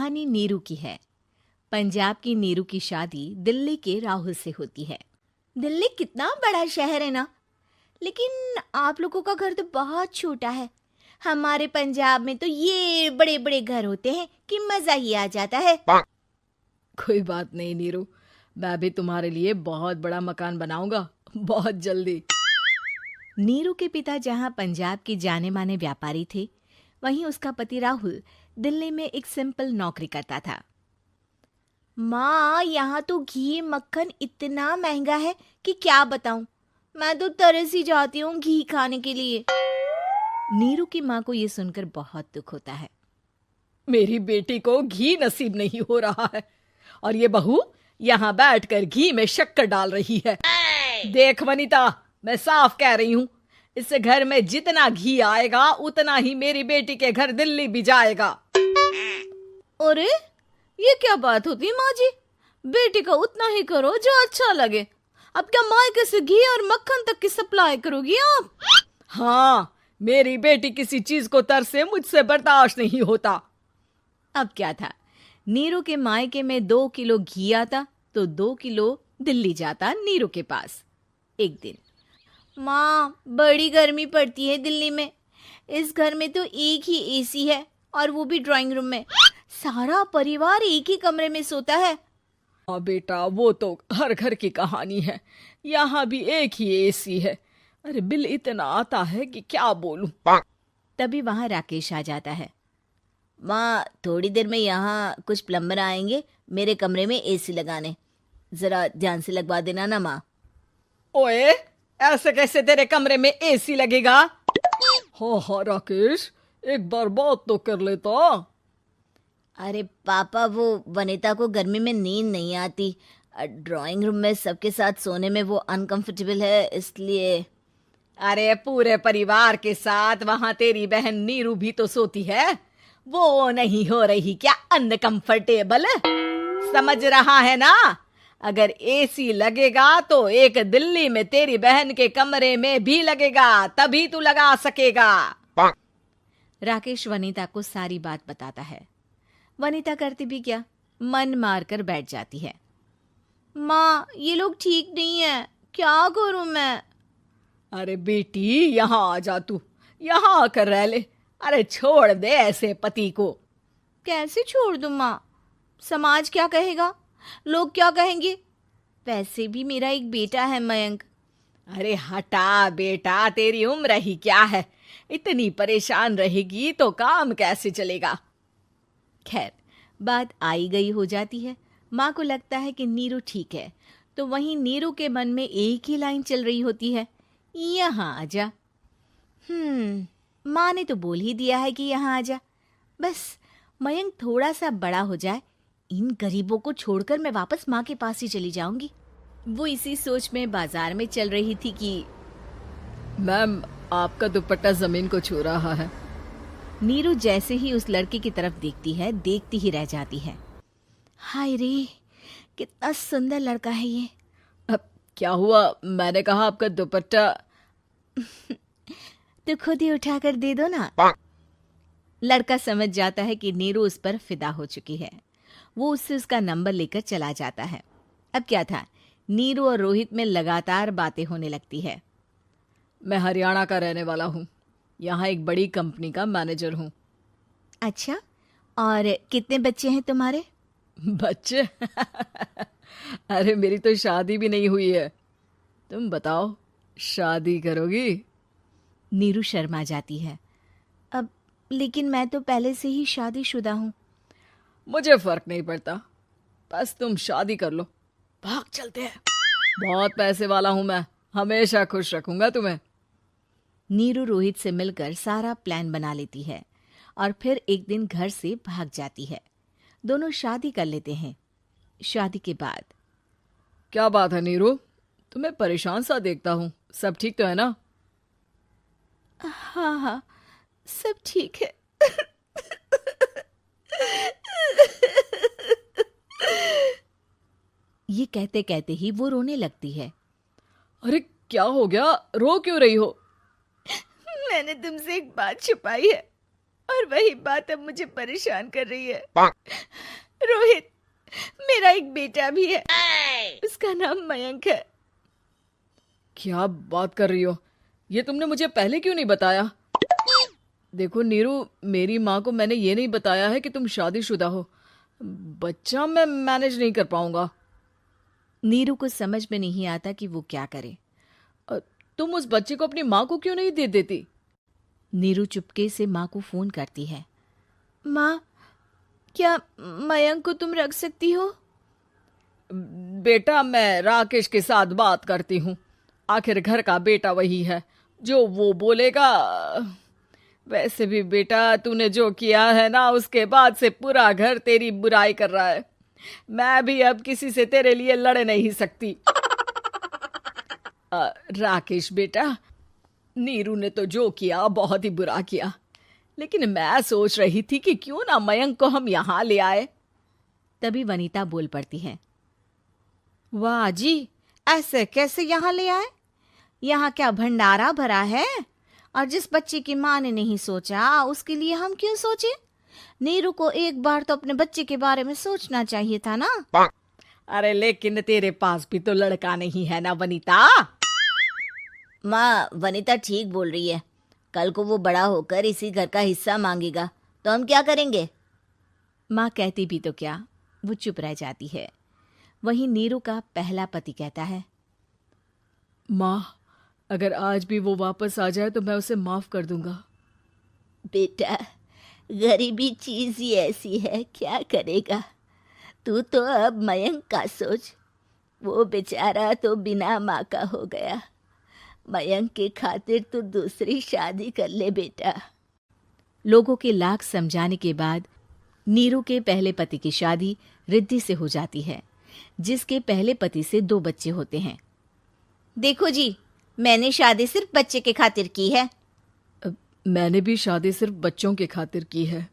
कहानी नीरू की है। पंजाब की नीरू की शादी दिल्ली के राहुल से होती है। दिल्ली कितना बड़ा शहर है ना, लेकिन आप लोगों का घर तो बहुत छोटा है। हमारे पंजाब में तो ये बड़े बड़े घर होते हैं कि मजा ही आ जाता है। कोई बात नहीं नीरू, मैं भी तुम्हारे लिए बहुत बड़ा मकान बनाऊंगा बहुत जल्दी। नीरू के पिता जहाँ पंजाब के जाने माने व्यापारी थे, वहीं उसका पति राहुल दिल्ली में एक सिंपल नौकरी करता था। माँ, यहाँ तो घी मक्खन इतना महंगा है कि क्या बताऊं। मैं तो तरस ही जाती हूँ घी खाने के लिए। नीरू की माँ को ये सुनकर बहुत दुख होता है। मेरी बेटी को घी नसीब नहीं हो रहा है और ये बहू यहाँ बैठकर घी में शक्कर डाल रही है। देख वनिता, मैं साफ कह रही हूँ, इस घर में जितना घी आएगा उतना ही मेरी बेटी के घर दिल्ली भी जाएगा। अरे ये क्या बात होती माँ जी? बेटी का उतना ही करो जो अच्छा लगे। अब क्या मायके से घी और मक्खन तक की सप्लाई करोगी आप? हाँ, मेरी बेटी किसी चीज को तरसे मुझसे बर्दाश्त नहीं होता। अब क्या था, नीरू के मायके में 2 किलो घी आता तो 2 किलो दिल्ली जाता नीरू के पास। एक दिन, माँ बड़ी गर्मी पड़ती है दिल्ली में। इस घर में तो एक ही एसी है और वो भी ड्राइंग रूम में। सारा परिवार एक ही कमरे में सोता है। हाँ बेटा, वो तो हर घर की कहानी है। यहाँ भी एक ही एसी है। अरे बिल इतना आता है कि क्या बोलूं। तभी वहां राकेश आ जाता है। माँ, थोड़ी देर में यहाँ कुछ प्लम्बर आएंगे मेरे कमरे में एसी लगाने। जरा ध्यान से लगवा देना ना माँ। ओए, ऐसे कैसे तेरे कमरे में एसी लगेगा? हाँ राकेश, एक बार बात तो कर लेता। अरे पापा, वो वनिता को गर्मी में नींद नहीं आती। ड्राइंग रूम में सबके साथ सोने में वो अनकंफर्टेबल है, इसलिए। अरे पूरे परिवार के साथ वहां तेरी बहन नीरू भी तो सोती है। वो नहीं हो रही क्या अनकंफर्टेबल? समझ रहा है ना? अगर एसी लगेगा तो एक दिल्ली में तेरी बहन के कमरे में भी लगेगा, तभी तू लगा सकेगा। राकेश वनिता को सारी बात बताता है। वनिता करती भी क्या, मन मार कर बैठ जाती है। माँ, ये लोग ठीक नहीं है, क्या करूं मैं? अरे बेटी, यहाँ आ जा, तू यहाँ आकर रह ले। अरे छोड़ दे ऐसे पति को। कैसे छोड़ दूं माँ? समाज क्या कहेगा, लोग क्या कहेंगे? वैसे भी मेरा एक बेटा है मयंक। अरे हटा बेटा, तेरी उम्र ही क्या है? इतनी परेशान रहेगी तो काम कैसे चलेगा? खैर, बात आई गई हो जाती है। माँ को लगता है कि नीरू ठीक है, तो वहीं नीरू के मन में एक ही लाइन चल रही होती है, यहाँ आजा। माँ ने तो बोल ही दिया है कि यहाँ आजा। बस मयंक थोड़ा सा बड़ा हो जाए, इन गरीबों को छोड़कर मैं वापस माँ के पास ही चली जाऊंगी। वो इसी सोच में बाजार में चल रही थी कि मैम, आपका दुपट्टा जमीन को छू रहा है। नीरू जैसे ही उस लड़के की तरफ देखती है, देखती ही रह जाती है। हाय रे, कितना सुंदर लड़का है ये। अब क्या हुआ? मैंने कहा आपका दुपट्टा। तो खुद ही उठाकर दे दो ना। लड़का समझ जाता है कि नीरू उस पर फिदा हो चुकी है। वो उससे उसका नंबर लेकर चला जाता है। अब क्या था, नीरू और रोहित में लगातार बातें होने लगती है। मैं हरियाणा का रहने वाला हूँ, यहाँ एक बड़ी कंपनी का मैनेजर हूँ। अच्छा, और कितने बच्चे हैं तुम्हारे? बच्चे? अरे मेरी तो शादी भी नहीं हुई है। तुम बताओ, शादी करोगी? नीरू शर्मा जाती है। अब लेकिन मैं तो पहले से ही शादीशुदा हूँ। मुझे फर्क नहीं पड़ता, बस तुम शादी कर लो, भाग चलते हैं। बहुत पैसे वाला हूं मैं, हमेशा खुश रखूंगा तुम्हें। नीरू रोहित से मिलकर सारा प्लान बना लेती है और फिर एक दिन घर से भाग जाती है। दोनों शादी कर लेते हैं। शादी के बाद, क्या बात है नीरू, तुम्हें परेशान सा देखता हूँ, सब ठीक तो है ना? हाँ हाँ, सब ठीक है। ये कहते कहते ही वो रोने लगती है। अरे क्या हो गया, रो क्यों रही हो? मैंने तुमसे एक बात छुपाई है। और वही बात अब मुझे परेशान कर रही है। रोहित, मेरा एक बेटा भी है, उसका नाम मयंक है। क्या बात कर रही हो? ये तुमने मुझे पहले क्यों नहीं बताया? देखो नीरू, मेरी माँ को मैंने ये नहीं बताया है कि तुम शादीशुदा हो। बच्चा मैं मैनेज नहीं कर पाऊंगा। नीरू को समझ में नहीं आता कि वो क्या करे। तुम उस बच्चे को अपनी माँ को क्यों नहीं दे देती? नीरू चुपके से माँ को फोन करती है। माँ, क्या मयंक को तुम रख सकती हो? बेटा, मैं राकेश के साथ बात करती हूँ। आखिर घर का बेटा वही है, जो वो बोलेगा। वैसे भी बेटा, तूने जो किया है ना, उसके बाद से पूरा घर तेरी बुराई कर रहा है। मैं भी अब किसी से तेरे लिए लड़ नहीं सकती। राकेश बेटा, नीरू ने तो जो किया बहुत ही बुरा किया, लेकिन मैं सोच रही थी कि क्यों ना मयंक को हम यहाँ ले आए। तभी वनीता बोल पड़ती है। वाह जी, ऐसे कैसे यहाँ ले आए? यहाँ क्या भंडारा भरा है? और जिस बच्चे की माँ ने नहीं सोचा, उसके लिए हम क्यों सोचे? नीरू को एक बार तो अपने बच्चे के बारे में सोचना चाहिए था ना। अरे लेकिन तेरे पास भी तो लड़का नहीं है ना वनीता। माँ, वनीता ठीक बोल रही है। कल को वो बड़ा होकर इसी घर का हिस्सा मांगेगा तो हम क्या करेंगे? माँ कहती भी तो क्या, वो चुप रह जाती है। वहीं नीरू का पहला पति कहता है। माँ, अगर आज भी वो वापस आ जाए तो मैं उसे माफ कर दूंगा। बेटा, गरीबी चीज ही ऐसी है, क्या करेगा? तू तो अब मयंक का सोच। वो बेचारा तो बिना माँ का हो गया। मयंक के खातिर तू दूसरी शादी कर ले बेटा। लोगों के लाख समझाने के बाद नीरू के पहले पति की शादी रिद्धि से हो जाती है, जिसके पहले पति से 2 बच्चे होते हैं। देखो जी, मैंने शादी सिर्फ बच्चे के खातिर की है। मैंने भी शादी सिर्फ बच्चों के खातिर की है।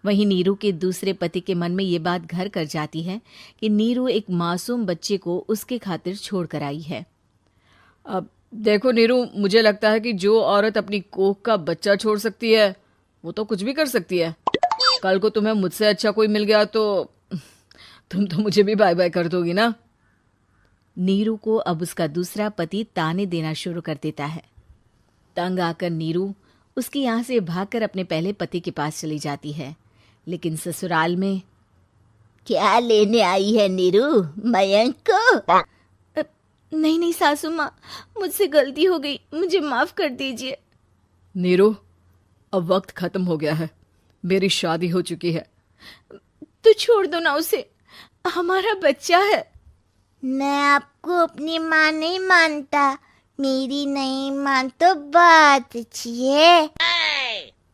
वहीं नीरू के दूसरे पति के मन में ये बात घर कर जाती है कि नीरू एक मासूम बच्चे को उसके खातिर छोड़ कर आई है। अब देखो नीरू, मुझे लगता है कि जो औरत अपनी कोख का बच्चा छोड़ सकती है, वो तो कुछ भी कर सकती है। कल को तुम्हें मुझसे अच्छा कोई मिल गया तो तुम तो मुझे भी बाय बाय कर दोगी ना। नीरू को अब उसका दूसरा पति ताने देना शुरू कर देता है। तंग आकर नीरू उसके यहाँ से भागकर अपने पहले पति के पास चली जाती है, लेकिन ससुराल में क्या लेने आई है नीरू, मयंक को? नहीं नहीं सासू माँ, मुझसे गलती हो गई, मुझे माफ कर दीजिए। नीरू, अब वक्त खत्म हो गया है, मेरी शादी हो चुकी है। तो छोड़ दो ना उसे, हमारा बच्चा है। मैं आपको अपनी माँ नहीं मानता, मेरी नहीं मान तो बात अच्छी है।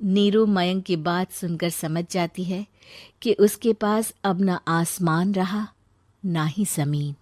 नीरू मयंक की बात सुनकर समझ जाती है कि उसके पास अब न आसमान रहा ना ही जमीन।